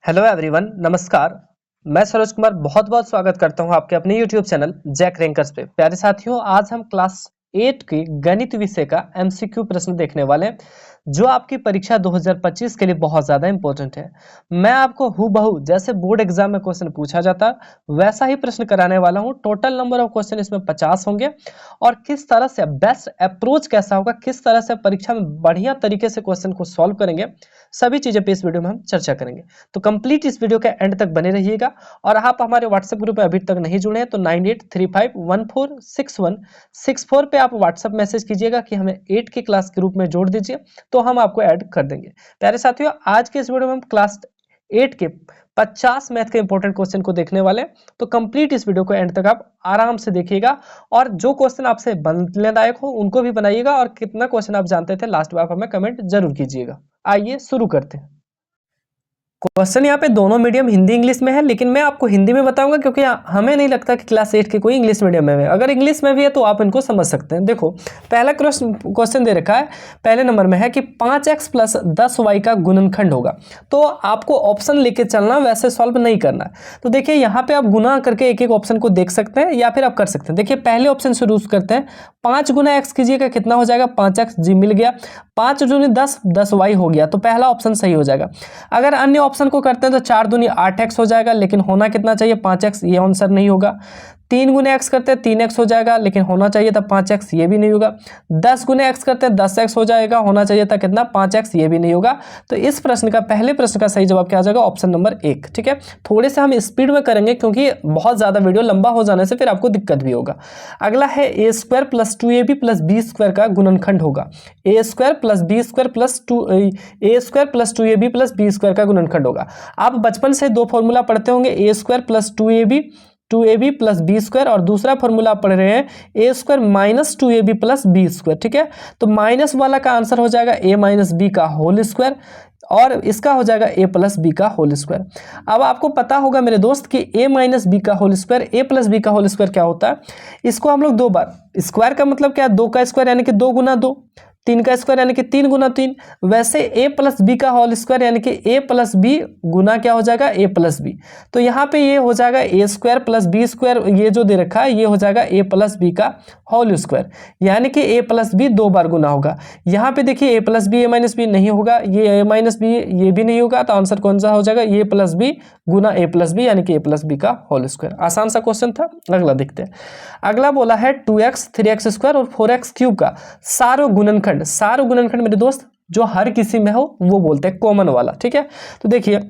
Hello everyone, नमस्कार। मैं सरोज कुमार बहुत बहुत स्वागत करता हूं आपके अपने यूट्यूब चैनल जैक रैंकर्स पे। प्यारे साथियों, आज हम क्लास 8 के गणित विषय का एमसीक्यू प्रश्न देखने वाले हैं जो आपकी परीक्षा 2025 के लिए बहुत ज़्यादा इंपॉर्टेंट है। मैं आपको हूबहू जैसे बोर्ड एग्जाम में क्वेश्चन पूछा जाता वैसा ही प्रश्न कराने वाला हूं। टोटल नंबर ऑफ क्वेश्चन इसमें 50 होंगे और किस तरह से बेस्ट अप्रोच कैसा होगा, किस तरह से परीक्षा में बढ़िया तरीके से क्वेश्चन को सॉल्व करेंगे, सभी चीज़ें पे इस वीडियो में हम चर्चा करेंगे। तो कंप्लीट इस वीडियो के एंड तक बने रहिएगा। और आप हमारे व्हाट्सएप ग्रुप में अभी तक नहीं जुड़े हैं तो 9835146164 पे आप व्हाट्सएप मैसेज कीजिएगा कि हमें 8 के क्लास के ग्रुप में जोड़ दीजिए, तो हम आपको ऐड कर देंगे। प्यारे साथियों, आज के इस वीडियो में हम क्लास 8 के 50 मैथ के इंपॉर्टेंट क्वेश्चन को देखने वाले हैं। तो कंप्लीट इस वीडियो को एंड तक आप आराम से देखिएगा और जो क्वेश्चन आपसे बनने लायक हो उनको भी बनाइएगा और कितना क्वेश्चन आप जानते थे लास्ट में आप हमें कमेंट जरूर कीजिएगा। आइए शुरू करते हैं। क्वेश्चन यहाँ पे दोनों मीडियम हिंदी इंग्लिश में है, लेकिन मैं आपको हिंदी में बताऊंगा क्योंकि हमें नहीं लगता कि क्लास 8 के कोई इंग्लिश मीडियम में है। अगर इंग्लिश में भी है तो आप इनको समझ सकते हैं। देखो, पहला क्वेश्चन दे रखा है, पहले नंबर में है कि 5x + 10y का गुणनखंड होगा। तो आपको ऑप्शन लेके चलना, वैसे सॉल्व नहीं करना है। तो देखिए यहाँ पे आप गुना करके एक एक ऑप्शन को देख सकते हैं या फिर आप कर सकते हैं। देखिए पहले ऑप्शन से यूज करते हैं, 5 × x कीजिएगा, कितना हो जाएगा 5x, जी मिल गया। 5 × 10 10y हो गया, तो पहला ऑप्शन सही हो जाएगा। अगर अन्य ऑप्शन को करते हैं तो 4 दूनी 8x हो जाएगा, लेकिन होना कितना चाहिए 5x, ये आंसर नहीं होगा। 3 × x करते हैं 3x हो जाएगा, लेकिन होना चाहिए था 5x, ये भी नहीं होगा। 10 × x करते हैं 10x हो जाएगा, होना चाहिए था कितना 5x, ये भी नहीं होगा। तो इस प्रश्न का, पहले प्रश्न का सही जवाब क्या आ जाएगा, ऑप्शन नंबर 1। ठीक है, थोड़े से हम स्पीड में करेंगे क्योंकि बहुत ज़्यादा वीडियो लंबा हो जाने से फिर आपको दिक्कत भी होगा। अगला है a² + 2ab + b² का गुणनखंड होगा। a² + b² + 2a² + 2ab + b² का गुणनखंड होगा। आप बचपन से दो फॉर्मूला पढ़ते होंगे, a² + 2ab + b² और दूसरा फॉर्मूला पढ़ रहे हैं a² - 2ab + b²। ठीक है, तो माइनस वाला का आंसर हो जाएगा a - b का होल स्क्वायर और इसका हो जाएगा a + b का होल स्क्वायर। अब आपको पता होगा मेरे दोस्त कि a - b का होल स्क्वायर, a + b का होल स्क्वायर क्या होता है। इसको हम लोग दो बार, स्क्वायर का मतलब क्या है, 2 का स्क्वायर यानी कि 2 × 2, 3 का स्क्वायर यानी कि 3 × 3। वैसे a + b का होल स्क्वायर यानी कि a + b गुना क्या हो जाएगा a + b। तो यहाँ पे ये हो जाएगा a² + b², ये जो दे रखा है ये हो जाएगा a + b का होल स्क्वायर, यानी कि a + b 2 बार गुना होगा। यहाँ पे देखिए a + b a - b नहीं होगा, ये a - b ये भी नहीं होगा, तो आंसर कौन सा हो जाएगा, a + b Guna a + b यानी कि a + b का होल स्क्वायर। आसान सा क्वेश्चन था। अगला देखते हैं। अगला बोला है 2x 3x² और 4x³ का सारो गुणनखंड। सारो गुणनखंड मेरे दोस्त जो हर किसी में हो वो बोलते हैं कॉमन वाला। ठीक है, तो देखिए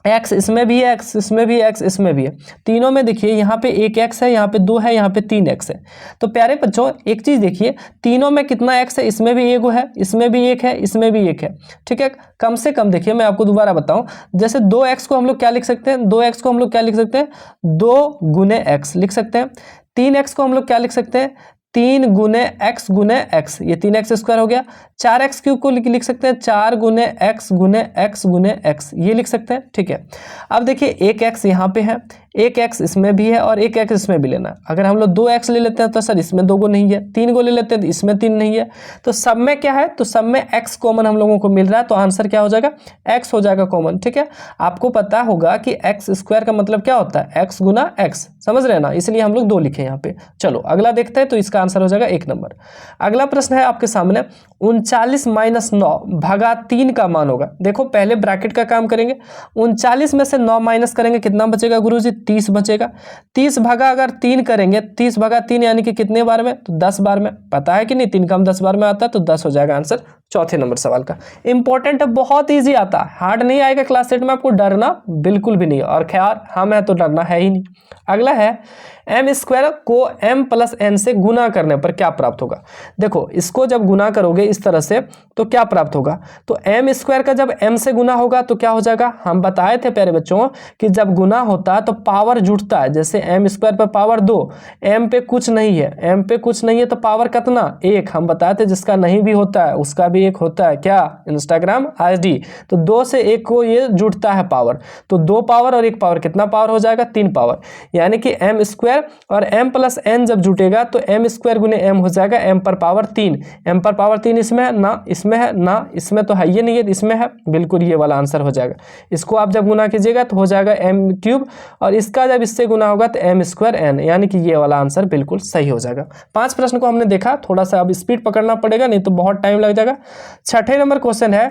x इसमें भी है, x इसमें भी है, x इसमें भी है, तीनों में देखिए यहाँ पे एक x है, यहाँ पे 2 है, यहाँ पे 3x है। तो प्यारे बच्चों एक चीज देखिए, तीनों में कितना x है, इसमें भी एक है, इसमें भी एक है, इसमें भी एक है। ठीक है, कम से कम देखिए मैं आपको दोबारा बताऊं, जैसे 2x को हम लोग क्या लिख सकते हैं, 2x को हम लोग क्या लिख सकते हैं, 2 × x लिख सकते हैं। 3x को हम लोग क्या लिख सकते हैं, 3 × x × x, ये 3x² हो गया। 4x³ को लिख सकते हैं 4 × x × x × x, ये लिख सकते हैं। ठीक है, अब देखिए एक x यहाँ पे है, एक x इसमें भी है और एक x इसमें भी लेना है। अगर हम लोग 2x ले लेते हैं तो सर इसमें 2 गो नहीं है, 3 गो ले लेते हैं तो इसमें 3 नहीं है। तो सब में क्या है, तो सब में x कॉमन हम लोगों को मिल रहा है, तो आंसर क्या हो जाएगा, x हो जाएगा कॉमन। ठीक है, आपको पता होगा कि x² का मतलब क्या होता है, x × x, समझ रहे हैं ना, इसलिए हम लोग 2 लिखे यहाँ पे। चलो अगला देखते हैं, तो इसका आंसर हो जाएगा 1 नंबर। अगला प्रश्न है आपके सामने, 39 - 9 भागा 3 का मान होगा। देखो पहले ब्रैकेट का काम करेंगे, 39 में से 9 माइनस करेंगे, कितना बचेगा गुरुजी, 30 बचेगा। 30 भागा अगर 3 करेंगे, 30 भागा 3 यानी कि कितने बार में, तो 10 बार में। पता है कि नहीं, 3 का 10 बार में आता है, तो 10 हो जाएगा आंसर चौथे नंबर सवाल का। इंपॉर्टेंट है, बहुत ईजी आता है, हार्ड नहीं आएगा क्लास 8 में, आपको डरना बिल्कुल भी नहीं। और खैर हम है तो डरना है ही नहीं। अगला है m² को m + n से गुना करने पर क्या प्राप्त होगा। देखो इसको जब गुना करोगे इस तरह से तो क्या प्राप्त होगा, तो m² का जब m से गुना होगा तो क्या हो जाएगा, हम बताए थे प्यारे बच्चों कि जब गुना होता है तो पावर जुटता है। जैसे m² पर पावर 2, m पे कुछ नहीं है, m पे कुछ नहीं है तो पावर कितना 1, हम बताए थे जिसका नहीं भी होता है उसका भी भी एक होता है क्या, इंस्टाग्राम आईडी। तो 2 से 1 को ये जुड़ता है पावर, तो 2 पावर और 1 पावर कितना पावर हो जाएगा, 3 पावर, यानी कि m स्क्वायर और m प्लस n जब जुटेगा तो m स्क्वायर गुने m हो जाएगा m पर पावर 3। m पर पावर 3 इसमें है ना, इसमें है ना, इसमें तो है ये नहीं है, इसमें है, बिल्कुल ये वाला आंसर हो जाएगा। इसको आप जब गुना कीजिएगा तो हो जाएगा m क्यूब, और इसका जब इससे गुना होगा तो m स्क्वायर n, यानी कि ये वाला आंसर बिल्कुल सही हो जाएगा। 5 प्रश्न को हमने देखा, थोड़ा सा अब स्पीड पकड़ना पड़ेगा नहीं तो बहुत टाइम लग जाएगा। 6ठे नंबर क्वेश्चन है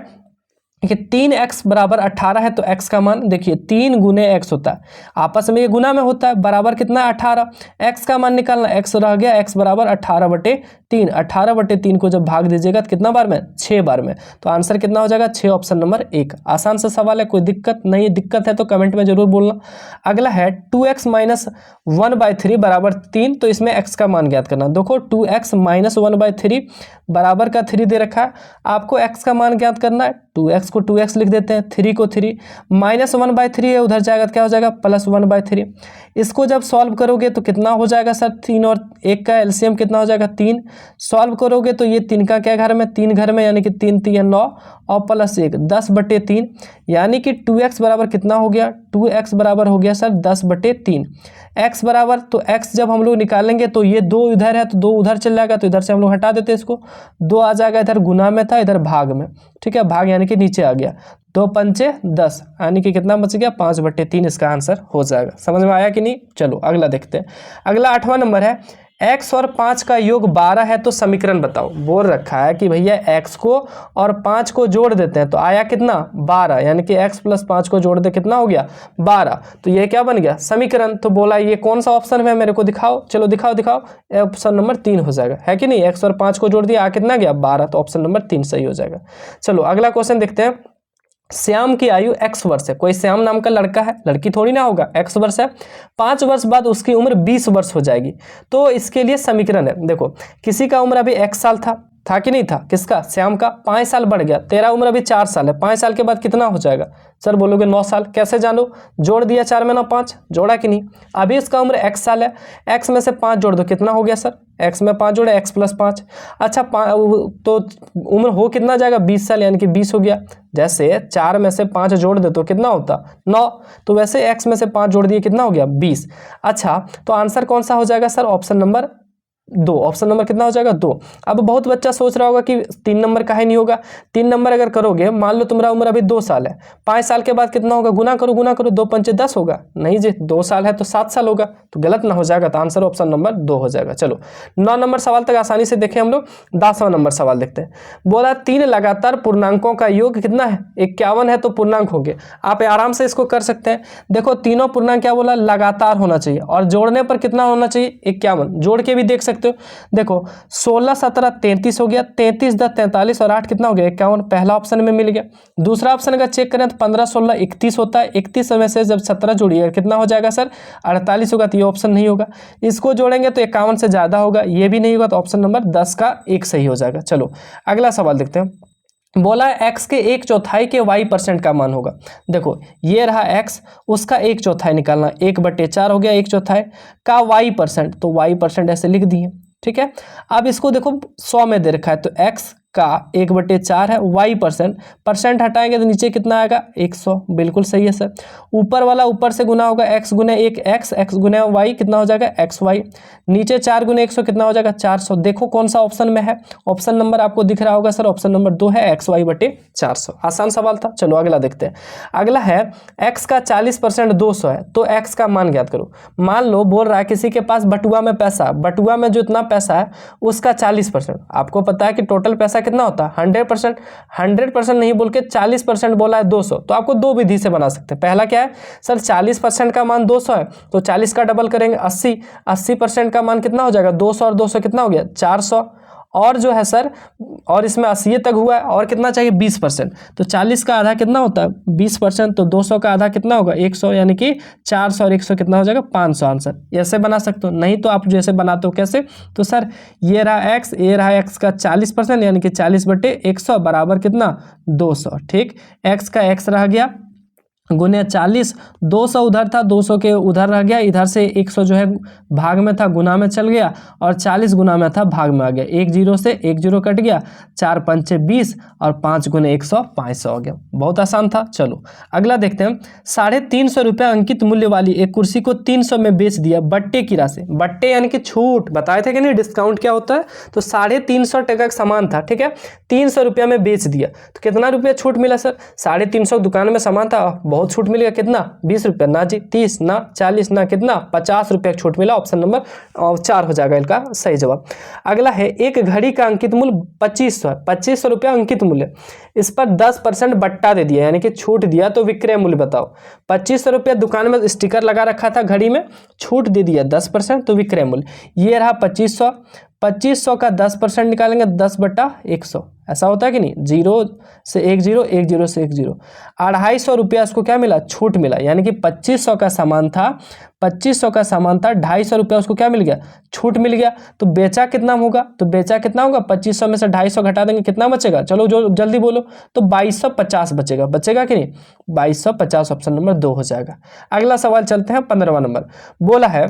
कि 3x बराबर 18 है तो x का मान देखिए 3 गुने x होता है, आपस में ये गुना में होता है, बराबर कितना 18, x का मान निकालना, x रह गया, x बराबर 18/3, 18/3 को जब भाग दीजिएगा तो कितना बार में, 6 बार में, तो आंसर कितना हो जाएगा 6, ऑप्शन नंबर 1। आसान सा सवाल है, कोई दिक्कत नहीं, दिक्कत है तो कमेंट में जरूर बोलना। अगला है 2x माइनस 1/3 बराबर 3, तो इसमें x का मान ज्ञात करना। देखो 2x माइनस 1/3 बराबर का 3 दे रखा है, आपको x का मान ज्ञात करना है। 2x को 2x लिख देते हैं, 3 को 3, माइनस 1/3 है, उधर जाएगा तो क्या हो जाएगा प्लस 1/3। इसको जब सॉल्व करोगे तो कितना हो जाएगा सर, 3 और 1 का एलसीएम कितना हो जाएगा 3, सॉल्व करोगे तो ये 3 का क्या घर में, 3 घर में, यानी कि 3 3 9 और प्लस 1 10/3, यानी कि 2x बराबर कितना हो गया, 2x बराबर हो गया सर 10/3। x बराबर, तो x जब हम लोग निकालेंगे तो ये 2 इधर है तो 2 उधर चल जाएगा, तो इधर से हम लोग हटा देते हैं इसको, 2 आ जाएगा, इधर गुना में था इधर भाग में, ठीक है, भाग यानी कि नीचे आ गया, 2 पंचे 10, यानी कि कितना बच गया 5/3, इसका आंसर हो जाएगा। समझ में आया कि नहीं, चलो अगला देखते हैं। अगला 8वां नंबर है, x और 5 का योग 12 है तो समीकरण बताओ। बोल रखा है कि भैया x को और 5 को जोड़ देते हैं तो आया कितना 12, यानी कि x प्लस 5 को जोड़ दे कितना हो गया 12, तो ये क्या बन गया समीकरण। तो बोला ये कौन सा ऑप्शन है मेरे को दिखाओ, चलो दिखाओ दिखाओ, ऑप्शन नंबर 3 हो जाएगा, है कि नहीं, x और 5 को जोड़ दिया आ कितना गया 12, तो ऑप्शन नंबर 3 सही हो जाएगा। चलो अगला क्वेश्चन देखते हैं। श्याम की आयु x वर्ष है, कोई श्याम नाम का लड़का है, लड़की थोड़ी ना होगा, x वर्ष है, 5 वर्ष बाद उसकी उम्र 20 वर्ष हो जाएगी, तो इसके लिए समीकरण है। देखो किसी का उम्र अभी 1 साल था कि नहीं था, किसका, श्याम का, 5 साल बढ़ गया, तेरा उम्र अभी 4 साल है, 5 साल के बाद कितना हो जाएगा सर, बोलोगे 9 साल, कैसे जानो, जोड़ दिया 4 में 9 5, जोड़ा कि नहीं, अभी इसका उम्र x साल है, x में से 5 जोड़ दो कितना हो गया सर, x में 5 जोड़े x प्लस 5, अच्छा तो उम्र हो कितना जाएगा 20 साल, यानी कि 20 हो गया। जैसे 4 में से 5 जोड़ दे तो कितना होता 9, तो वैसे x में से 5 जोड़ दिए कितना हो गया 20। अच्छा तो आंसर कौन सा हो जाएगा sir, option number 2, option number कितना हो जाएगा 2। अब बहुत बच्चा सोच रहा होगा कि 3 नंबर का ही नहीं होगा, 3 नंबर अगर करोगे, मान लो तुम्हारा उम्र अभी 2 साल है, 5 साल के बाद कितना होगा, गुना करो 2 पंचे 10 होगा, नहीं जी 2 साल है तो 7 साल होगा, तो गलत ना हो जाएगा, तो आंसर ऑप्शन नंबर 2 हो जाएगा। चलो 9 नंबर सवाल तक आसानी से देखें हम लोग, 10वां नंबर सवाल देखते हैं। बोला 3 लगातार पूर्णांकों का योग कितना है, 51 है तो पूर्णांक होंगे, आप आराम से इसको कर सकते हैं। देखो तीनों पूर्णांक क्या बोला, लगातार होना चाहिए, और जोड़ने पर कितना होना चाहिए 51, जोड़ के भी देख सकते हो। देखो 16 17 33 हो गया, 33 10 43 और 8 कितना हो गया 51, पहला ऑप्शन में मिल गया। दूसरा ऑप्शन अगर चेक करें तो 15 16 31 होता है, 31 में से जब 17 जोड़िए कितना हो जाएगा सर 48 होगा, तो ये ऑप्शन नहीं होगा। इसको जोड़ेंगे तो 51 से ज़्यादा होगा, ये भी नहीं होगा, तो ऑप्शन नंबर 10 का 1 सही हो जाएगा। चलो अगला सवाल देखते हैं। बोला x के 1/4 के y% का मान होगा। देखो ये रहा x, उसका 1/4 निकालना, 1/4 हो गया 1/4 का y%, तो y% ऐसे लिख दिए, ठीक है। अब इसको देखो 100 में दे रखा है, तो x का 1/4 है, y% हटाएंगे तो नीचे कितना आएगा 100, बिल्कुल सही है सर। ऊपर वाला ऊपर से गुना होगा, x गुने 1 x गुने y कितना हो जाएगा xy, नीचे 4 गुने 100 कितना हो जाएगा 400। देखो कौन सा ऑप्शन में है, ऑप्शन नंबर आपको दिख रहा होगा सर, ऑप्शन नंबर 2 है xy/400। आसान सवाल था। चलो अगला देखते हैं। अगला है x का 40% 200 है तो x का मान ज्ञात करो। मान लो बोल रहा है किसी के पास बटुआ में पैसा, बटुआ में जो इतना पैसा है उसका 40%, आपको पता है कि टोटल पैसा कितना होता है 100%, 100% नहीं बोल के 40% बोला है 200, तो आपको दो विधि से बना सकते हैं। पहला क्या है सर, 40% का मान 200 है तो 40 का डबल करेंगे 80, 80% का मान कितना हो जाएगा 200 और 200 कितना हो गया 400, और जो है सर और इसमें 80 तक हुआ है और कितना चाहिए 20%, तो 40 का आधा कितना होता है 20%, तो 200 का आधा कितना होगा 100, यानी कि 400 और 100 कितना हो जाएगा 500 आंसर। ऐसे बना सकते हो, नहीं तो आप जैसे बनाते हो कैसे, तो सर ये रहा x, ये रहा x का 40% यानी कि 40/100 बराबर कितना 200, ठीक। x का x रह गया गुने 40, 200 उधर था, 200 के उधर रह गया, इधर से 100 जो है भाग में था गुना में चल गया, और 40 गुना में था भाग में आ गया, एक जीरो से एक जीरो कट गया, 4 पंचे 20 और 5 गुने 100 500 हो गया। बहुत आसान था। चलो अगला देखते हैं। 350 रुपया अंकित मूल्य वाली एक कुर्सी को 300 में बेच दिया बट्टे की राशि। बट्टे यानी कि छूट, बताए थे कि नहीं डिस्काउंट क्या होता है। तो 350 टका का सामान था, ठीक है, 300 रुपया में बेच दिया, तो कितना रुपया छूट मिला सर? 350 दुकान में सामान था, बहुत छूट मिल गया, कितना? 20 रुपया ना जी, 30 ना, 40 ना, कितना? 50 रुपया छूट मिला। ऑप्शन नंबर 4 हो जाएगा इनका सही जवाब। अगला है एक घड़ी का अंकित मूल्य 2500 है, 2500 रुपया अंकित मूल्य, इस पर 10% बट्टा दे दिया यानी कि छूट दिया, तो विक्रय मूल्य बताओ। 2500 रुपया दुकान में स्टिकर लगा रखा था घड़ी में, छूट दे दिया 10%, तो विक्रय मूल्य ये रहा 2500। 2500 का 10% निकालेंगे, 10/100, ऐसा होता है कि नहीं? 0 से 1 0, 1 0 से 1 0, 250 रुपया उसको क्या मिला? छूट मिला, यानी कि 2500 का सामान था, 2500 का सामान था, 250 रुपया उसको क्या मिल गया? छूट मिल गया। तो बेचा कितना होगा? तो बेचा कितना होगा? 2500 में से 250 घटा देंगे, कितना बचेगा? चलो जो जल्दी बोलो। तो 2250 बचेगा, बचेगा कि नहीं? 2250 ऑप्शन नंबर 2 हो जाएगा। अगला सवाल चलते हैं 15वां नंबर। बोला है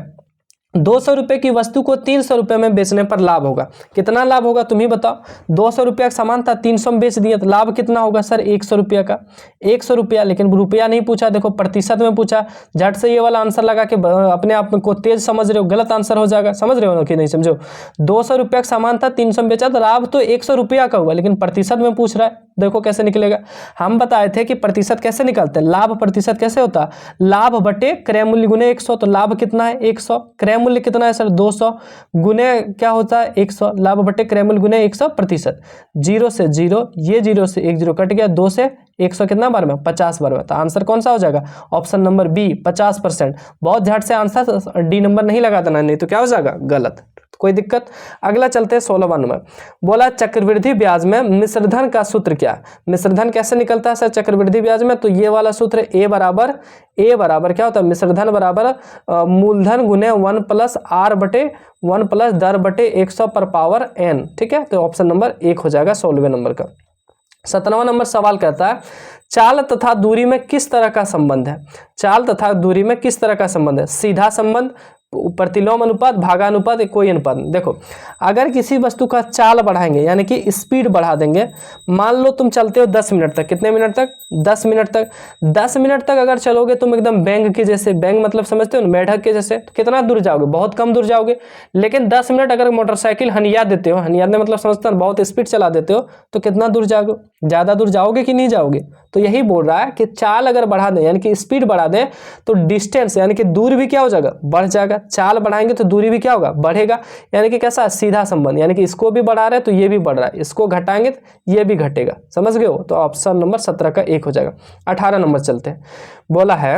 200 रुपये की वस्तु को 300 रुपये में बेचने पर लाभ होगा। कितना लाभ होगा तुम ही बताओ। 200 रुपया का सामान था, 300 में बेच दिया, तो लाभ कितना होगा सर? 100 रुपया का, 100 रुपया। लेकिन रुपया नहीं पूछा, देखो प्रतिशत में पूछा। झट से ये वाला आंसर लगा के अपने आप को तेज समझ रहे हो, गलत आंसर हो जाएगा। समझ रहे हो कि नहीं? समझो, 200 रुपया का सामान था, 300 में बेचा, तो लाभ तो 100 रुपया का हुआ, लेकिन प्रतिशत में पूछ रहा है। देखो कैसे निकलेगा। हम बताए थे कि प्रतिशत कैसे निकलते हैं, लाभ प्रतिशत कैसे होता है? लाभ बटे क्रय मूल्य गुने 100, तो लाभ कितना है? 100। क्रय मूल्य कितना है सर? 200 गुने क्या होता है? 100। लाभ बटे क्रय मूल्य गुने 100 प्रतिशत। 0 से 0, ये 0 से 1 0 कट गया, 2 से 100 कितना बार में? 50 बार में। तो आंसर कौन सा हो जाएगा? Option number B 50%। बहुत झट से आंसर डी नंबर नहीं लगा देना, नहीं तो क्या हो जाएगा? गलत। कोई दिक्कत। अगला चलते हैं 16वां नंबर। बोला चक्रवृद्धि ब्याज में मिश्रधन का सूत्र क्या? मिश्रधन कैसे निकलता है सर चक्रवृद्धि ब्याज में? तो ये वाला सूत्र ए बराबर क्या होता है? मिश्रधन बराबर मूलधन गुने 1 + r बटे 1 + दर बटे 100 पर पावर n। ठीक है, तो ऑप्शन नंबर 1 हो जाएगा 16वें नंबर का। 17वां नंबर सवाल कहता है चाल तथा दूरी में किस तरह का संबंध है? चाल तथा दूरी में किस तरह का संबंध है? सीधा संबंध, प्रतिलोम अनुपात, भागानुपात, कोई अनुपात। देखो अगर किसी वस्तु का चाल बढ़ाएंगे यानी कि स्पीड बढ़ा देंगे, मान लो तुम चलते हो 10 मिनट तक, कितने मिनट तक? 10 मिनट तक। 10 मिनट तक अगर चलोगे तुम एकदम बैंग के जैसे, बैंग मतलब समझते हो ना, मेढक के जैसे, तो कितना दूर जाओगे? बहुत कम दूर जाओगे। लेकिन 10 मिनट अगर मोटरसाइकिल हनिया देते हो, हनियाने मतलब समझते हो बहुत स्पीड चला देते हो, तो कितना दूर जाओगे? ज़्यादा दूर जाओगे कि नहीं जाओगे? तो यही बोल रहा है कि चाल अगर बढ़ा दें यानी कि स्पीड बढ़ा दें तो डिस्टेंस यानी कि दूर भी क्या हो जाएगा? बढ़ जाएगा। चाल बढ़ाएंगे तो दूरी भी क्या होगा? बढ़ेगा। यानी कि कैसा? सीधा संबंध, यानी कि इसको भी बढ़ा रहे हैं तो ये भी बढ़ रहा है, इसको घटाएंगे तो ये भी घटेगा। समझ गए हो? तो ऑप्शन नंबर 17 का 1 हो जाएगा। 18 नंबर चलते हैं। बोला है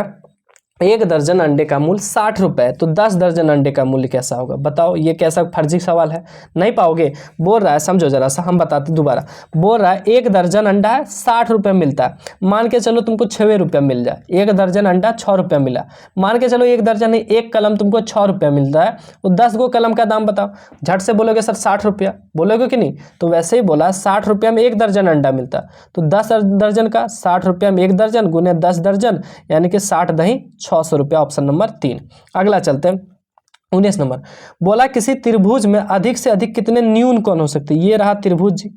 1 दर्जन अंडे का मूल्य 60 रुपए, तो 10 दर्जन अंडे का मूल्य कैसा होगा? बताओ, ये कैसा फर्जी सवाल है? नहीं पाओगे। बोल रहा है, समझो जरा सा, हम बताते दोबारा। बोल रहा है 1 दर्जन अंडा है, 60 रुपये मिलता है। मान के चलो तुमको 6 रुपया मिल जाए, 1 दर्जन अंडा 6 रुपया मिला। मान के चलो 1 दर्जन नहीं, 1 कलम तुमको 6 रुपया मिल रहा है, तो 10 गो कलम का दाम बताओ। झट से बोलोगे सर 60 रुपया, बोलोगे कि नहीं? तो वैसे ही बोला 60 रुपया में 1 दर्जन अंडा मिलता है, तो 10 दर्जन का 60 रुपया में 1 दर्जन गुने 10 दर्जन यानी कि 60 दही 600 रुपया, ऑप्शन नंबर 3। अगला चलते हैं 19 नंबर। बोला किसी त्रिभुज में अधिक से अधिक कितने न्यून कोण हो सकते हैं? ये रहा त्रिभुज।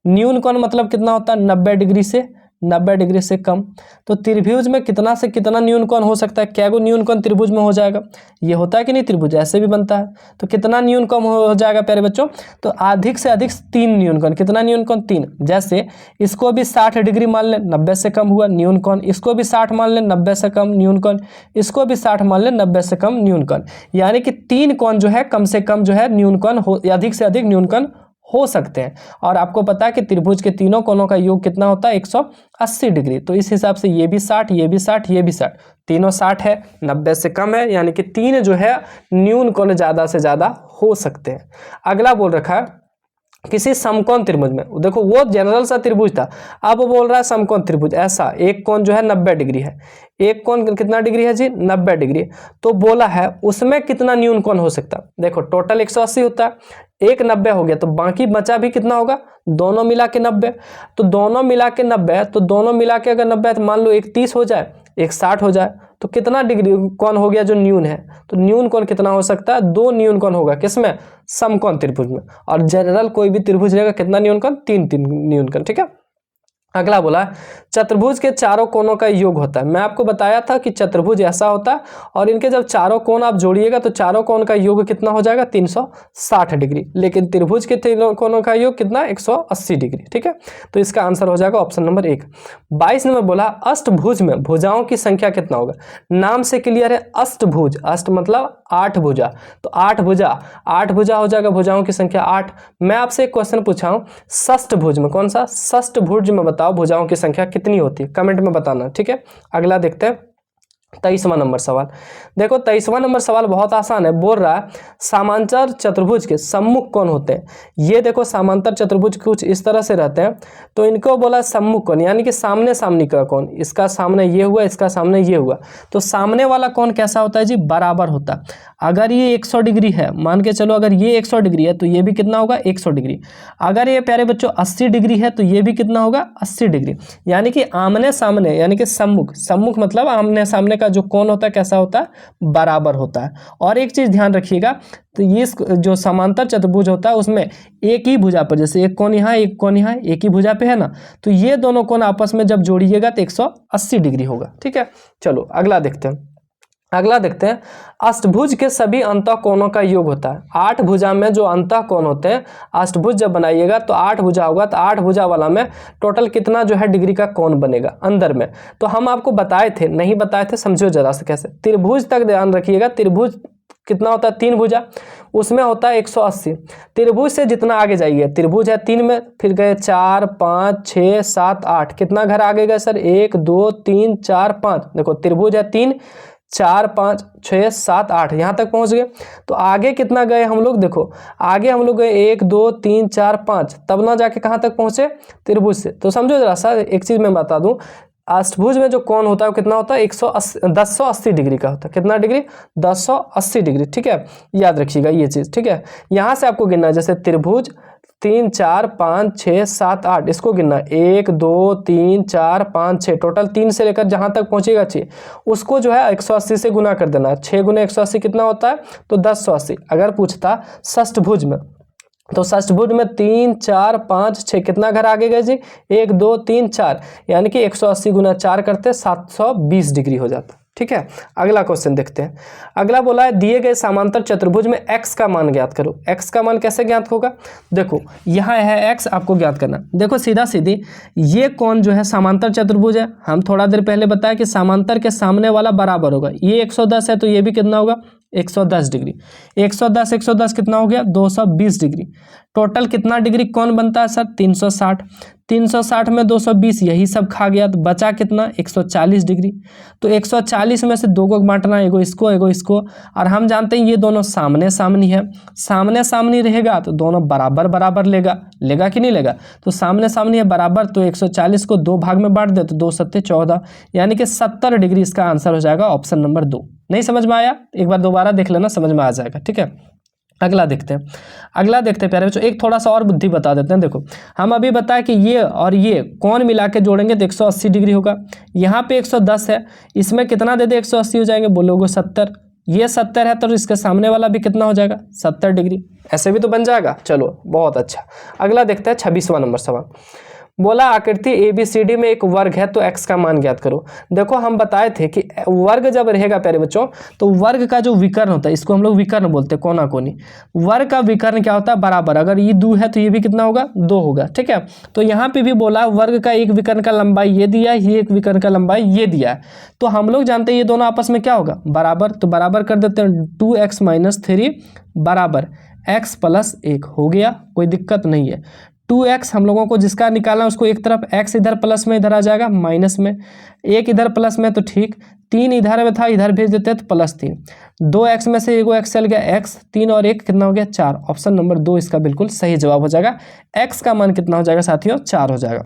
न्यून कोण मतलब कितना होता है? 90 डिग्री से 90 डिग्री से कम। तो त्रिभुज में कितना से कितना न्यून कोण हो सकता है? क्या गो न्यून कोण त्रिभुज में हो जाएगा? ये होता है कि नहीं? त्रिभुज ऐसे भी बनता है, तो कितना न्यून कोण हो जाएगा प्यारे बच्चों? तो अधिक से अधिक 3 न्यून कोण। कितना न्यून कोण? 3। जैसे इसको भी 60 डिग्री मान लें, 90 से कम हुआ न्यून कोण। इसको भी 60 मान लें, 90 से कम न्यून कोण। इसको भी 60 मान लें, 90 से कम न्यून कोण। यानी कि 3 कोण जो है कम से कम जो है न्यून कोण हो, अधिक से अधिक न्यून कोण हो सकते हैं। और आपको पता है कि त्रिभुज के तीनों कोणों का योग कितना होता है? 180 डिग्री। तो इस हिसाब से ये भी 60, ये भी 60, ये भी 60, तीनों 60 है, 90 से कम है, यानी कि 3 जो है न्यून कोण ज़्यादा से ज़्यादा हो सकते हैं। अगला बोल रखा है किसी समकोण त्रिभुज में, देखो वो जनरल सा त्रिभुज था, अब बोल रहा है समकोण त्रिभुज। ऐसा एक कोण जो है 90 डिग्री है, एक कोण कितना डिग्री है जी? 90 डिग्री। तो बोला है उसमें कितना न्यून कोण हो सकता है? देखो टोटल 180 होता है, एक 90 हो गया, तो बाकी बचा भी कितना होगा? दोनों मिला के 90। तो दोनों मिला के 90, तो दोनों मिला के अगर 90 है तो मान लो एक 30 हो जाए, एक 60 हो जाए, तो कितना डिग्री कोण हो गया जो न्यून है, तो न्यून कोण कितना हो सकता है, 2 न्यून कोण होगा किसमें, समकोण त्रिभुज में। और जनरल कोई भी त्रिभुज रहेगा कितना न्यून कोण, 3 न्यून कोण, ठीक है। अगला बोला चतुर्भुज के चारों कोणों का योग होता है। मैं आपको बताया था कि चतुर्भुज ऐसा होता है और इनके जब चारों कोण आप जोड़िएगा तो चारों कोण का योग कितना हो जाएगा, 360 डिग्री। लेकिन त्रिभुज के तीनों कोणों का योग कितना, 180 डिग्री, ठीक है। तो इसका आंसर हो जाएगा ऑप्शन नंबर 1। 22 नंबर बोला अष्टभुज में भुजाओं की संख्या कितना होगा। नाम से क्लियर है, अष्टभुज, अष्ट मतलब 8 भुजा, तो 8 भुजा हो जाएगा, भुजाओं की संख्या 8। मैं आपसे एक क्वेश्चन पूछा हूं षष्ठभुज में, कौन सा, षष्ठभुज में बताओ भुजाओं की संख्या कितनी होती है, कमेंट में बताना, ठीक है। अगला देखते हैं 23वां नंबर सवाल। देखो 23वां नंबर सवाल बहुत आसान है, बोल रहा है समांतर चतुर्भुज के सम्मुख कौन होते हैं। ये देखो समांतर चतुर्भुज कुछ इस तरह से रहते हैं, तो इनको बोला सम्मुख कौन, यानी कि सामने सामने का कौन, इसका सामने ये हुआ, इसका सामने ये हुआ, तो सामने वाला कौन कैसा होता है जी, बराबर होता है। अगर ये 100 डिग्री है, मान के चलो अगर ये 100 डिग्री है तो ये भी कितना होगा, 100 डिग्री। अगर ये प्यारे बच्चों 80 डिग्री है तो ये भी कितना होगा, 80 डिग्री। यानी कि आमने सामने, यानी कि सम्मुख, सम्मुख मतलब आमने सामने का जो कोण होता है कैसा होता है, बराबर होता है। और एक चीज ध्यान रखिएगा, तो ये जो समांतर चतुर्भुज होता है उसमें एक ही भुजा पर, जैसे एक कोण यहाँ एक कोण यहाँ, एक ही भुजा पे है ना, तो ये दोनों कोण आपस में जब जोड़िएगा तो 180 डिग्री होगा, ठीक है। चलो अगला देखते हैं। अगला देखते हैं अष्टभुज के सभी अंतः कोणों का योग होता है। 8 भुजा में जो अंतः कोण होते हैं, अष्टभुज जब बनाइएगा तो 8 भुजा होगा, तो 8 भुजा वाला में टोटल कितना जो है डिग्री का कोण बनेगा अंदर में। तो हम आपको बताए थे, नहीं बताए थे, समझो जरा से कैसे। त्रिभुज तक ध्यान रखिएगा, त्रिभुज कितना होता है, 3 भुजा, उसमें होता है 180। त्रिभुज से जितना आगे जाइए, त्रिभुज है 3 में, फिर गए 4 5 6 7 8, कितना घर आगे गए सर, 1 2 3 4 5। देखो त्रिभुज है 3 4 5 6 7 8, यहाँ तक पहुँच गए। तो आगे कितना गए हम लोग, देखो आगे हम लोग गए 1 2 3 4 5, तब ना जाके कहाँ तक पहुँचे, त्रिभुज से। तो समझो जरा सा, एक चीज़ मैं बता दूँ, अष्टभुज में जो कोण होता है वो कितना होता है, 1080 डिग्री का होता है। कितना डिग्री, 1080 डिग्री, ठीक है। याद रखिएगा ये चीज़, ठीक है। यहाँ से आपको गिनना है, जैसे त्रिभुज 3 4 5 6 7 8, इसको गिनना 1 2 3 4 5 6, टोटल 3 से लेकर जहाँ तक पहुँचेगा 6, उसको जो है 180 से गुना कर देना। 6 गुना 180 कितना होता है, तो 1080। अगर पूछता षष्ठभुज में, तो षष्ठभुज में 3 4 5 6, कितना घर आगे गए जी, 1 2 3 4, यानी कि 180 गुना 4 करते 720 डिग्री हो जाता, ठीक है। अगला क्वेश्चन देखते हैं। अगला बोला है दिए गए समांतर चतुर्भुज में x का मान ज्ञात करो। x का मान कैसे ज्ञात होगा, देखो यहाँ है x, आपको ज्ञात करना। देखो सीधा सीधी ये कोण जो है समांतर चतुर्भुज है, हम थोड़ा देर पहले बताया कि समांतर के सामने वाला बराबर होगा। ये 110 है तो ये भी कितना होगा, 110 डिग्री। 110 110 कितना हो गया, 220 डिग्री। टोटल कितना डिग्री कौन बनता है सर, 360। 360 में 220 यही सब खा गया, तो बचा कितना, 140 डिग्री। तो 140 में से 2 को बांटना, एगो इसको, और हम जानते हैं ये दोनों सामने सामने है। सामने सामने रहेगा तो दोनों बराबर बराबर लेगा कि नहीं लेगा, तो सामने सामने है बराबर, तो 140 को 2 भाग में बांट दे तो 2 7 14, यानी कि 70 डिग्री इसका आंसर हो जाएगा ऑप्शन नंबर 2। नहीं समझ में आया, एक बार दोबारा देख लेना, समझ में आ जाएगा, ठीक है। अगला देखते हैं प्यारे बच्चों, एक थोड़ा सा और बुद्धि बता देते हैं। देखो हम अभी बताया कि ये और ये कौन मिला के जोड़ेंगे तो 180 डिग्री होगा। यहाँ पे 110 है, इसमें कितना दे दे 180 हो जाएंगे, बोलोगे 70। ये 70 है तो इसके सामने वाला भी कितना हो जाएगा, 70 डिग्री। ऐसे भी तो बन जाएगा। चलो बहुत अच्छा। अगला देखते हैं 26वां नंबर सवाल। बोला आकृति ABCD में एक वर्ग है तो x का मान ज्ञात करो। देखो हम बताए थे कि वर्ग जब रहेगा प्यारे बच्चों, तो वर्ग का जो विकर्ण होता है, इसको हम लोग विकर्ण बोलते हैं, कोना कोनी। वर्ग का विकर्ण क्या होता है, बराबर। अगर ये 2 है तो ये भी कितना होगा, 2 होगा, ठीक है। तो यहाँ पे भी बोला वर्ग का एक विकर्ण का लंबाई ये दिया है, ये एक विकर्ण का लंबाई ये दिया है, तो हम लोग जानते हैं ये दोनों आपस में क्या होगा, बराबर। तो बराबर कर देते हैं, 2x - 3 बराबर x + 1 हो गया, कोई दिक्कत नहीं है। 2x हम लोगों को जिसका निकालना है उसको एक तरफ, x इधर प्लस में, इधर आ जाएगा माइनस में, 1 इधर प्लस में तो ठीक, 3 इधर में था, इधर भेज देते तो +3। 2x में से एगो x चल गया, x, 3 और 1 कितना हो गया, 4। ऑप्शन नंबर 2 इसका बिल्कुल सही जवाब हो जाएगा। x का मान कितना हो जाएगा साथियों, 4 हो जाएगा।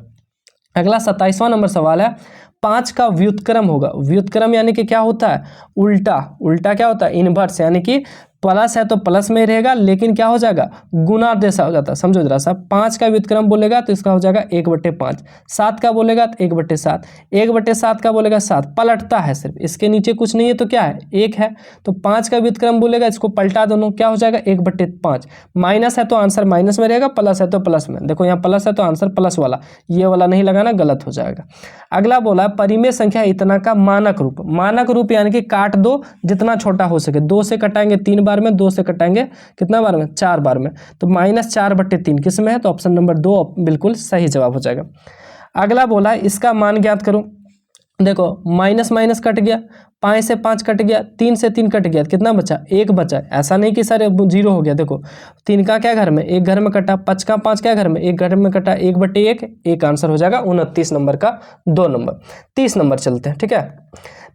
अगला 27वां नंबर सवाल है, 5 का व्युत्क्रम होगा। व्युत्क्रम यानी कि क्या होता है, उल्टा। उल्टा क्या होता है, इनवर्स, यानी कि प्लस है तो प्लस में ही रहेगा, लेकिन क्या हो जाएगा, गुना जैसा हो जाता है। समझो जरा सा, 5 का व्युत्क्रम बोलेगा तो इसका हो जाएगा 1/5, 7 का बोलेगा तो 1/7, 1/7 का बोलेगा 7, पलटता है सिर्फ, इसके नीचे कुछ नहीं है तो क्या है, 1 है। तो 5 का व्युत्क्रम बोलेगा, इसको पलटा दोनों, क्या हो जाएगा 1/5, माइनस है तो आंसर माइनस में रहेगा, प्लस है तो प्लस में। देखो यहाँ प्लस है तो आंसर प्लस वाला, ये वाला नहीं लगाना, गलत हो जाएगा। अगला बोला परिमेय संख्या इतना का मानक रूप। मानक रूप यानी कि काट दो जितना छोटा हो सके। 2 से कटाएंगे 3 बार में, 2 से कटाएंगे कितना बार में, 4 बार में। तो -4/3 किस में है, तो ऑप्शन नंबर 2 बिल्कुल सही जवाब हो जाएगा। अगला बोला इसका मान ज्ञात करो। देखो माइनस माइनस कट गया, 5 से 5 कट गया, 3 से 3 कट गया, कितना बचा, 1 बचा। ऐसा नहीं कि सर 0 हो गया। देखो 3 का क्या घर में, 1 घर में कटा, 5 का 5 क्या घर में, 1 घर में कटा, 1/1, एक आंसर हो जाएगा 29 नंबर का 2 नंबर। 30 नंबर चलते हैं, ठीक है।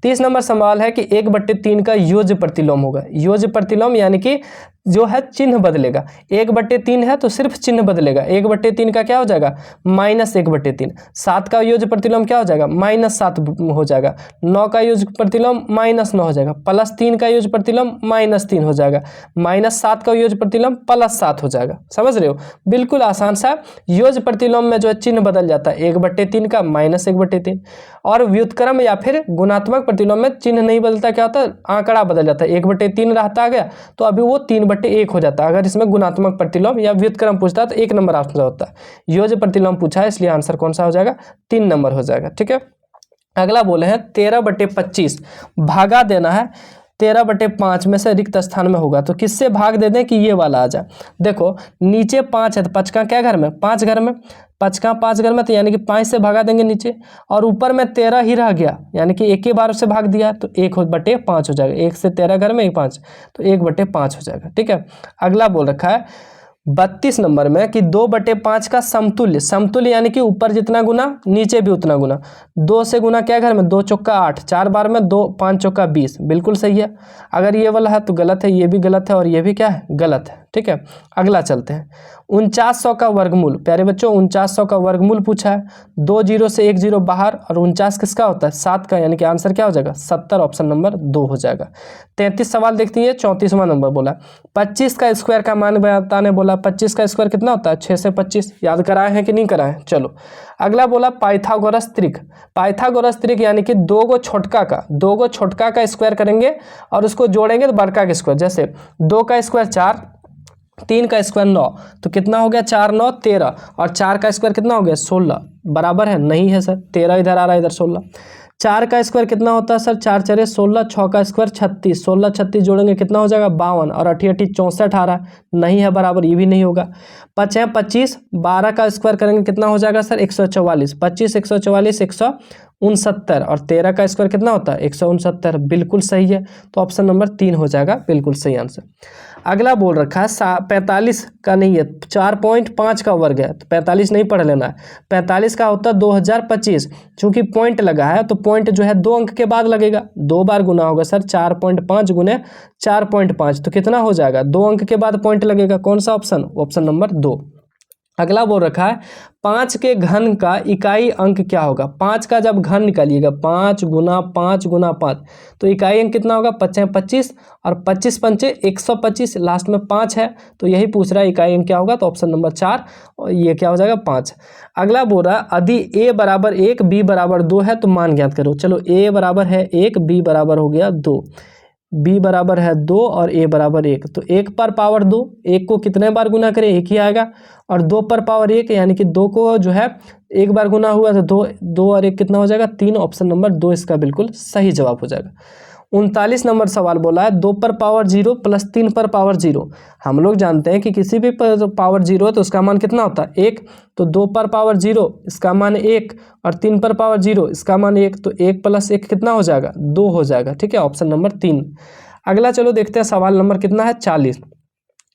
30 नंबर सवाल है कि 1/3 का योज्य प्रतिलोम होगा। योज्य प्रतिलोम यानी कि जो है चिन्ह बदलेगा। 1/3 है तो सिर्फ चिन्ह बदलेगा। 1/3 का क्या हो जाएगा, -1/3। 7 का योज्य प्रतिलोम क्या हो जाएगा, -7 हो जाएगा। 9 का योज्य प्रतिलोम -9 हो जाएगा। +3 का योज्य प्रतिलोम -3 हो जाएगा। -7 का योज्य प्रतिलोम +7 हो जाएगा। समझ रहे हो, बिल्कुल आसान सा। योज्य प्रतिलोम में जो है चिन्ह बदल जाता है, 1/3 का -1/3। और व्युत्क्रम या फिर गुणात्मक प्रतिलोम में चिन्ह नहीं बदलता, क्या होता है, आंकड़ा बदल जाता है। 1/3 रहता आ गया तो अभी वो 3/1 हो जाता है। अगर इसमें गुणात्मक प्रतिलोम या व्युत्क्रम पूछता है तो 1 नंबर आंसर होता है। योज्य प्रतिलोम पूछा है इसलिए आंसर कौन सा हो जाएगा, 3 नंबर हो जाएगा, ठीक है। अगला बोले हैं 13/25 भागा देना है। 13/5 में से रिक्त स्थान में होगा तो किससे भाग दे दें कि ये वाला आ जाए। देखो नीचे 5 है तो 5 का क्या घर में, 5 घर में, 5 का 5 घर में, तो यानी कि 5 से भागा देंगे नीचे, और ऊपर में 13 ही रह गया, यानी कि एक ही बार से भाग दिया तो 1/5 हो जाएगा। 1 से 13 घर में 5 तो 1/5 हो जाएगा, ठीक है। अगला बोल रखा है 32 नंबर में कि 2/5 का समतुल्य। समतुल्य यानी कि ऊपर जितना गुना नीचे भी उतना गुना। 2 से गुना क्या घर में, 2 चौका 8, 4 बार में 2, 5 चौका 20, बिल्कुल सही है। अगर ये वाला है तो गलत है, ये भी गलत है और ये भी क्या है, गलत है, ठीक है। अगला चलते हैं 4900 का वर्गमूल। प्यारे बच्चों 4900 का वर्गमूल पूछा है। 2 0 से 1 0 बाहर, और 49 किसका होता है, 7 का, यानी कि आंसर क्या हो जाएगा, 70, ऑप्शन नंबर 2 हो जाएगा। 33 सवाल देखती है, 34वां नंबर बोला 25 का स्क्वायर का मान बताने बोला। 25 का स्क्वायर कितना होता है, 6 से 25। याद कराए हैं कि नहीं कराए, चलो। अगला बोला पाइथागोरस त्रिक। पाइथागोरस त्रिक यानी कि 2 गो छोटका का स्क्वायर करेंगे और उसको जोड़ेंगे तो बड़का का स्क्वायर। जैसे 2 का स्क्वायर 4, 3 का स्क्वायर 9, तो कितना हो गया, 4 9 13, और 4 का स्क्वायर कितना हो गया, 16। बराबर है, नहीं है सर, 13 इधर आ रहा है, इधर 16। 4 का स्क्वायर कितना होता है सर, 4 4 16, 6 का स्क्वायर 36, 16 36 जोड़ेंगे कितना हो जाएगा, 52, और 8 8 64 आ रहा है, नहीं है बराबर, ये भी नहीं होगा। 5 है 25, 12 का स्क्वायर करेंगे कितना हो जाएगा सर, 144, 25 144 169, और 13 का स्क्वायर कितना होता है, 169, बिल्कुल सही है। तो ऑप्शन नंबर 3 हो जाएगा बिल्कुल सही आंसर। अगला बोल रखा है 45 का नहीं है, 4.5 का वर्ग है, तो 45 नहीं पढ़ लेना है। 45 का होता है 2025, चूंकि पॉइंट लगा है तो पॉइंट जो है 2 अंक के बाद लगेगा, 2 बार गुना होगा सर। 4.5 गुने 4.5 तो कितना हो जाएगा, 2 अंक के बाद पॉइंट लगेगा। कौन सा ऑप्शन, ऑप्शन नंबर 2। अगला बोल रखा है 5 के घन का इकाई अंक क्या होगा। 5 का जब घन निकालिएगा, 5 गुना 5 गुना 5, तो इकाई अंक कितना होगा, 5 25, और 25 पंचे 125, लास्ट में 5 है, तो यही पूछ रहा है इकाई अंक क्या होगा, तो ऑप्शन नंबर 4, और ये क्या हो जाएगा 5। अगला बोल रहा है यदि a बराबर 1 b बराबर 2 है तो मान ज्ञात करो। चलो a बराबर है 1, b बराबर हो गया 2, b बराबर है 2 और a बराबर 1, तो 1 पर पावर 2, 1 को कितने बार गुना करें, 1 ही आएगा, और 2 पर पावर 1 यानी कि 2 को जो है 1 बार गुना हुआ तो 2 और 1 कितना हो जाएगा, 3, ऑप्शन नंबर 2 इसका बिल्कुल सही जवाब हो जाएगा। 39 नंबर सवाल बोला है 2 पर पावर 0 प्लस 3 पर पावर 0। हम लोग जानते हैं कि किसी भी पर पावर 0 है तो उसका मान कितना होता है, 1, तो 2 पर पावर 0 इसका मान 1, और 3 पर पावर 0 इसका मान 1, तो 1 + 1 कितना हो जाएगा, 2 हो जाएगा, ठीक है, ऑप्शन नंबर 3। अगला चलो देखते हैं सवाल नंबर कितना है, 40।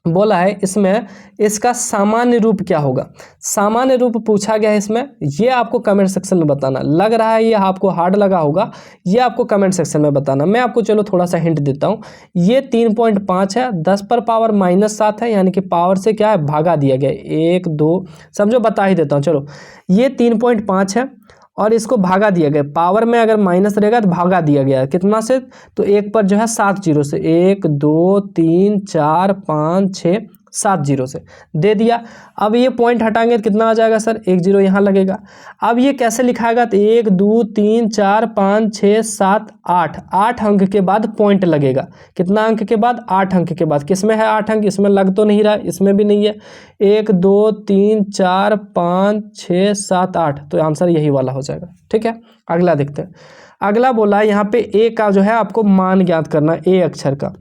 बोला है इसमें इसका सामान्य रूप क्या होगा। सामान्य रूप पूछा गया है इसमें, ये आपको कमेंट सेक्शन में बताना। लग रहा है ये आपको हार्ड लगा होगा, ये आपको कमेंट सेक्शन में बताना। मैं आपको चलो थोड़ा सा हिंट देता हूँ। ये 3.5 है, 10 पर पावर -7 है, यानी कि पावर से क्या है, भागा दिया गया, 1 2 समझो, बता ही देता हूँ। चलो ये 3.5 है और इसको भागा दिया गया, पावर में अगर माइनस रहेगा तो भागा दिया गया कितना से, तो 1 पर जो है 7 जीरो से, 1 2 3 4 5 6 7 जीरो से दे दिया। अब ये पॉइंट हटाएंगे तो कितना आ जाएगा सर, 1 जीरो यहाँ लगेगा। अब ये कैसे लिखाएगा, तो 1 2 3 4 5 6 7 8, 8 अंक के बाद पॉइंट लगेगा। कितना अंक के बाद, 8 अंक के बाद। किसमें है 8 अंक, इसमें लग तो नहीं रहा, इसमें भी नहीं है। 1 2 3 4 5 6 7 8, तो आंसर यही वाला हो जाएगा। ठीक है, अगला देखते हैं। अगला बोला है यहाँ पे ए का जो है आपको मान ज्ञात करना, ए अक्षर का।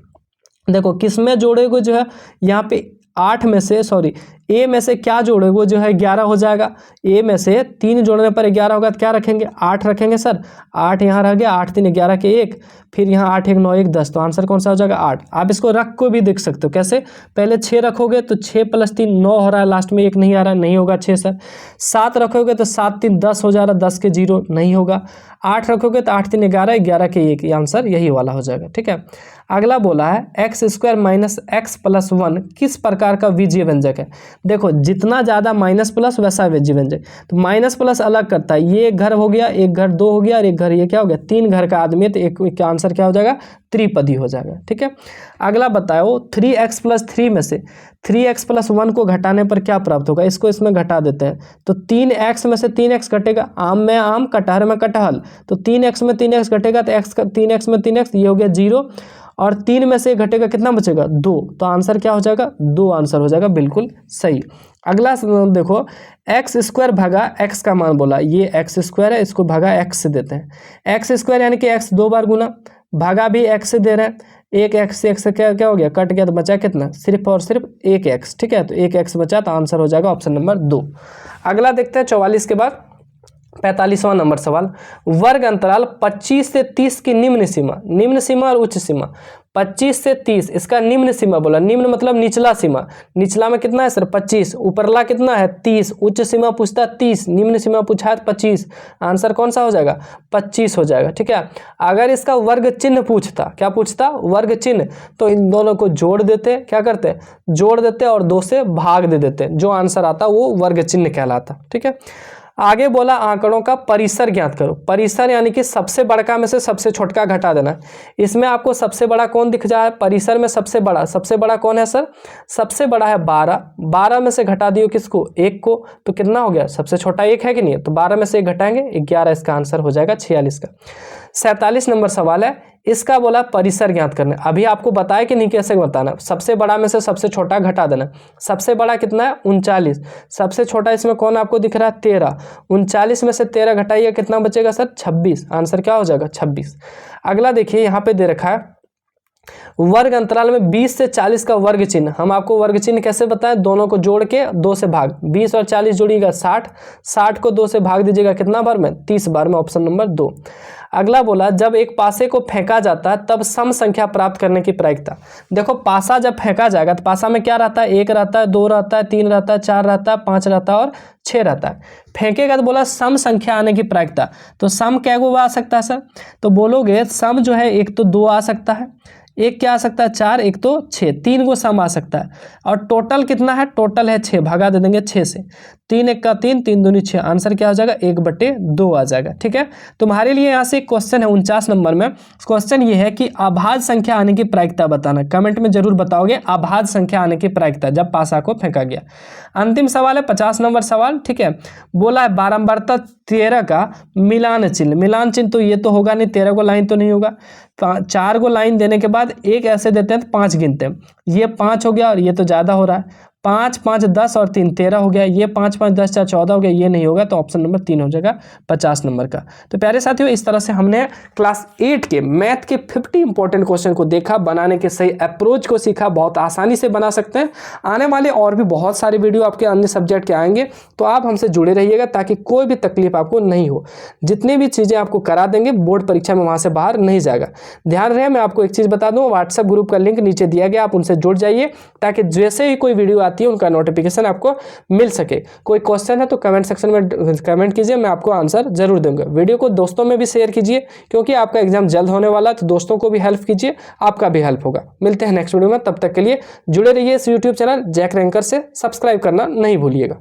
देखो किस में जोड़ेगा, जो है यहाँ पे 8 में से, सॉरी ए में से क्या जोड़ेगा, वो जो है 11 हो जाएगा। ए में से 3 जोड़ने पर 11 होगा, तो क्या रखेंगे, 8 रखेंगे सर। 8 यहाँ रह गया, 8 3 11 के 1, फिर यहाँ 8 1 9 1 10, तो आंसर कौन सा हो जाएगा 8। आप इसको रख को भी देख सकते हो, कैसे, पहले 6 रखोगे तो 6 + 3 9 हो रहा है, लास्ट में 1 नहीं आ रहा है, नहीं होगा 6 सर। 7 रखोगे तो 7 3 10 हो जा रहा है, 10 के 0 नहीं होगा। 8 रखोगे तो 8 3 11 11 के 1, आंसर यही वाला हो जाएगा। ठीक है, अगला बोला है x² - x + 1 किस प्रकार का बीजीय व्यंजक है। देखो जितना ज़्यादा माइनस प्लस वैसा बीजीय व्यंजक, तो माइनस प्लस अलग करता है। ये एक घर हो गया, एक घर 2 हो गया, और एक घर ये क्या हो गया, 3 घर का आदमी है, तो एक का आंसर क्या हो जाएगा, त्रिपदी हो जाएगा। ठीक है, अगला बताओ 3x + 3 में से 3x + 1 को घटाने पर क्या प्राप्त होगा। इसको इसमें घटा देते हैं, तो 3x में से 3x घटेगा, आम में आम, कटहल में कटहल, तो 3x में 3x घटेगा, तो 3x में 3x, ये हो गया 0, और 3 में से घटेगा, कितना बचेगा 2, तो आंसर क्या हो जाएगा 2 आंसर हो जाएगा, बिल्कुल सही। अगला देखो x² भागा x का मान बोला, ये x² है, इसको भागा x से देते हैं। x² यानी कि x 2 बार गुना, भागा भी x से दे रहे हैं, एक x से x से क्या हो गया, कट गया, तो बचा कितना, सिर्फ और सिर्फ 1 x। ठीक है, तो 1 x बचा, तो आंसर हो जाएगा ऑप्शन नंबर 2। अगला देखते हैं 44 के बाद 45वां नंबर सवाल, वर्ग अंतराल 25 से 30 की निम्न सीमा और उच्च सीमा। 25 से 30 इसका निम्न सीमा बोला, निम्न मतलब निचला सीमा, निचला में कितना है सर 25, ऊपरला कितना है 30, उच्च सीमा पूछता है 30, निम्न सीमा पूछा है 25, आंसर कौन सा हो जाएगा 25 हो जाएगा। ठीक है, अगर इसका वर्ग चिन्ह पूछता, क्या पूछता, वर्ग चिन्ह, तो इन दोनों को जोड़ देते, क्या करते, जोड़ देते और 2 से भाग दे देते, जो आंसर आता वो वर्ग चिन्ह कहलाता। ठीक है, आगे बोला आंकड़ों का परिसर ज्ञात करो। परिसर यानी कि सबसे बड़का में से सबसे छोटका घटा देना। इसमें आपको सबसे बड़ा कौन दिख जाए, परिसर में सबसे बड़ा कौन है सर, सबसे बड़ा है 12, 12 में से घटा दियो किसको, 1 को, तो कितना हो गया, सबसे छोटा 1 है कि नहीं, तो 12 में से 1 घटाएंगे 11, इसका आंसर हो जाएगा 46 का। 47 नंबर सवाल है, इसका बोला परिसर ज्ञात करना। अभी आपको बताया कि नहीं कैसे बताना, सबसे बड़ा में से सबसे छोटा घटा देना। सबसे बड़ा कितना है 39, सबसे छोटा इसमें कौन आपको दिख रहा है 13, 39 में से 13 घटाइए, कितना बचेगा सर 26, आंसर क्या हो जाएगा 26। अगला देखिए यहाँ पे दे रखा है वर्ग अंतराल में 20 से 40 का वर्ग चिन्ह। हम आपको वर्ग चिन्ह कैसे बताएं, दोनों को जोड़ के 2 से भाग, 20 और 40 जोड़िएगा 60, 60 को 2 से भाग दीजिएगा कितना बार में, 30 बार में, ऑप्शन नंबर 2। अगला बोला जब एक पासे को फेंका जाता है तब सम संख्या प्राप्त करने की प्रायिकता। देखो पासा जब फेंका जाएगा तो पासा में क्या रहता है, 1 रहता है, 2 रहता है, 3 रहता है, 4 रहता है, 5 रहता है और 6 रहता है। फेंकेगा तो बोला सम संख्या आने की प्रायिकता, तो सम क्या को आ सकता है सर, तो बोलोगे सम जो है एक तो 2 आ सकता है, एक क्या आ सकता है 4, एक तो 6, 3 को सम आ सकता है, और टोटल कितना है, टोटल है 6, भगा दे देंगे 6 से, 3 1 का 3, 3 दूनी 6, आंसर क्या हो जाएगा 1/2 आ जाएगा। ठीक है, तुम्हारे लिए यहाँ से एक क्वेश्चन है 49 नंबर में। क्वेश्चन ये है कि अभाज्य संख्या आने की प्रायिकता बताना। कमेंट में जरूर बताओगे अभाज्य संख्या आने की प्रायिकता जब पासा को फेंका गया। अंतिम सवाल है 50 नंबर सवाल। ठीक है, बोला है बारंबारता 13 का मिलान चिन्ह। मिलान चिन्ह तो ये तो होगा नहीं, 13 को लाइन तो नहीं होगा, 4 को लाइन देने के बाद एक ऐसे देते हैं तो 5 गिनते हैं, ये 5 हो गया और ये तो ज़्यादा हो रहा है, 5 5 10 और 3 13 हो गया, ये 5 5 10 4 14 हो गया, ये नहीं होगा, तो ऑप्शन नंबर 3 हो जाएगा 50 नंबर का। तो प्यारे साथियों इस तरह से हमने क्लास 8 के मैथ के 50 इंपॉर्टेंट क्वेश्चन को देखा, बनाने के सही अप्रोच को सीखा, बहुत आसानी से बना सकते हैं। आने वाले और भी बहुत सारे वीडियो आपके अन्य सब्जेक्ट के आएंगे, तो आप हमसे जुड़े रहिएगा ताकि कोई भी तकलीफ आपको नहीं हो। जितनी भी चीज़ें आपको करा देंगे बोर्ड परीक्षा में वहाँ से बाहर नहीं जाएगा। ध्यान रहे, मैं आपको एक चीज़ बता दूँ, व्हाट्सएप ग्रुप का लिंक नीचे दिया गया, आप उनसे जुड़ जाइए ताकि जैसे ही कोई वीडियो आती है उनका नोटिफिकेशन आपको मिल सके। कोई क्वेश्चन है तो कमेंट सेक्शन में कमेंट कीजिए, मैं आपको आंसर जरूर दूंगा। वीडियो को दोस्तों में भी शेयर कीजिए क्योंकि आपका एग्जाम जल्द होने वाला है, तो दोस्तों को भी हेल्प कीजिए, आपका भी हेल्प होगा। मिलते हैं नेक्स्ट वीडियो में, तब तक के लिए जुड़े रहिए इस यूट्यूब चैनल जैक रैंकर से, सब्सक्राइब करना नहीं भूलिएगा।